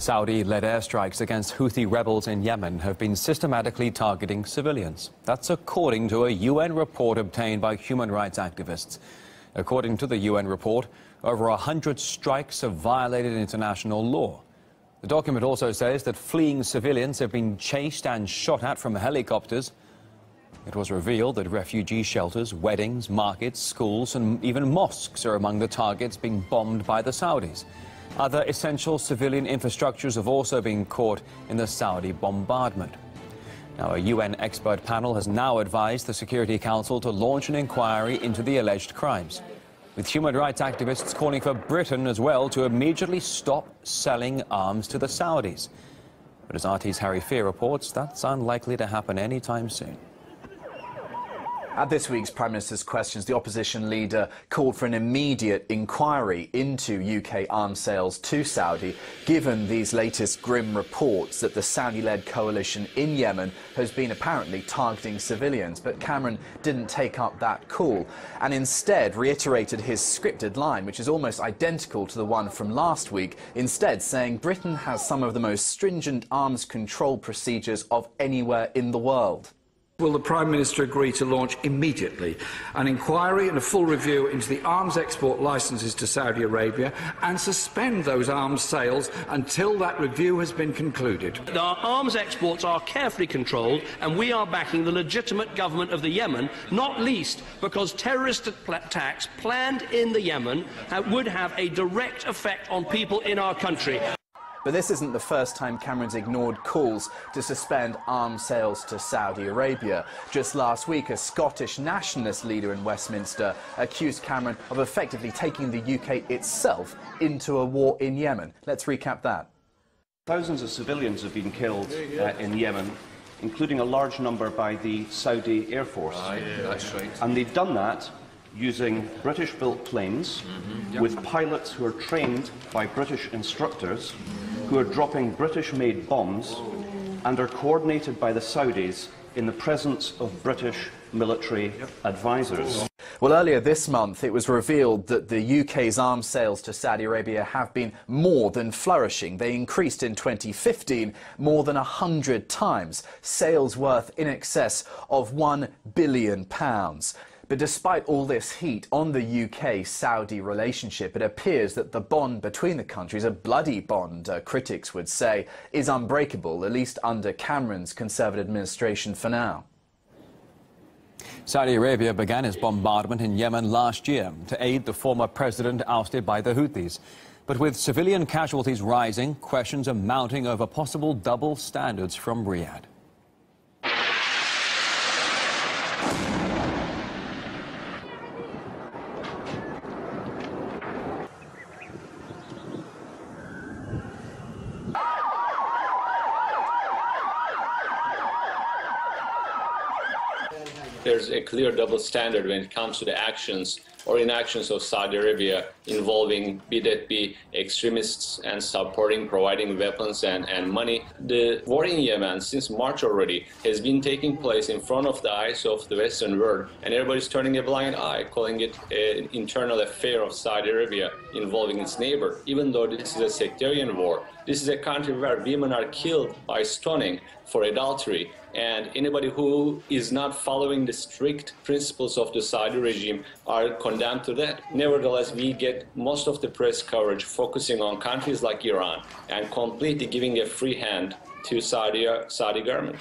Saudi-led airstrikes against Houthi rebels in Yemen have been systematically targeting civilians. That's according to a UN report obtained by human rights activists. According to the UN report, over 100 strikes have violated international law. The document also says that fleeing civilians have been chased and shot at from helicopters. It was revealed that refugee shelters, weddings, markets, schools and even mosques are among the targets being bombed by the Saudis. Other essential civilian infrastructures have also been caught in the Saudi bombardment. Now, a UN expert panel has now advised the Security Council to launch an inquiry into the alleged crimes, with human rights activists calling for Britain as well to immediately stop selling arms to the Saudis. But as RT's Harry Fear reports, that's unlikely to happen anytime soon. At this week's Prime Minister's Questions, the opposition leader called for an immediate inquiry into UK arms sales to Saudi, given these latest grim reports that the Saudi-led coalition in Yemen has been apparently targeting civilians. But Cameron didn't take up that call and instead reiterated his scripted line, which is almost identical to the one from last week, instead saying Britain has some of the most stringent arms control procedures of anywhere in the world. Will the Prime Minister agree to launch immediately an inquiry and a full review into the arms export licences to Saudi Arabia and suspend those arms sales until that review has been concluded? Our arms exports are carefully controlled and we are backing the legitimate government of the Yemen, not least because terrorist attacks planned in the Yemen would have a direct effect on people in our country. But this isn't the first time Cameron's ignored calls to suspend arms sales to Saudi Arabia. Just last week, a Scottish nationalist leader in Westminster accused Cameron of effectively taking the UK itself into a war in Yemen. Let's recap that. Thousands of civilians have been killed in Yemen, including a large number by the Saudi Air Force. That's right. And they've done that using British-built planes with pilots who are trained by British instructors, who are dropping British-made bombs and are coordinated by the Saudis in the presence of British military advisors. Well, earlier this month, it was revealed that the UK's arms sales to Saudi Arabia have been more than flourishing. They increased in 2015 more than 100 times, sales worth in excess of £1 billion. But despite all this heat on the UK-Saudi relationship, it appears that the bond between the countries, a bloody bond, critics would say, is unbreakable, at least under Cameron's Conservative administration for now. Saudi Arabia began its bombardment in Yemen last year to aid the former president ousted by the Houthis. But with civilian casualties rising, questions are mounting over possible double standards from Riyadh. There's a clear double standard when it comes to the actions or inactions of Saudi Arabia involving be extremists and supporting, providing weapons and money. The war in Yemen since March already has been taking place in front of the eyes of the Western world, and everybody's turning a blind eye, calling it an internal affair of Saudi Arabia involving its neighbor, even though this is a sectarian war. This is a country where women are killed by stoning for adultery, and anybody who is not following the strict principles of the Saudi regime are condemned to that. Nevertheless, we get most of the press coverage focusing on countries like Iran and completely giving a free hand to Saudi government.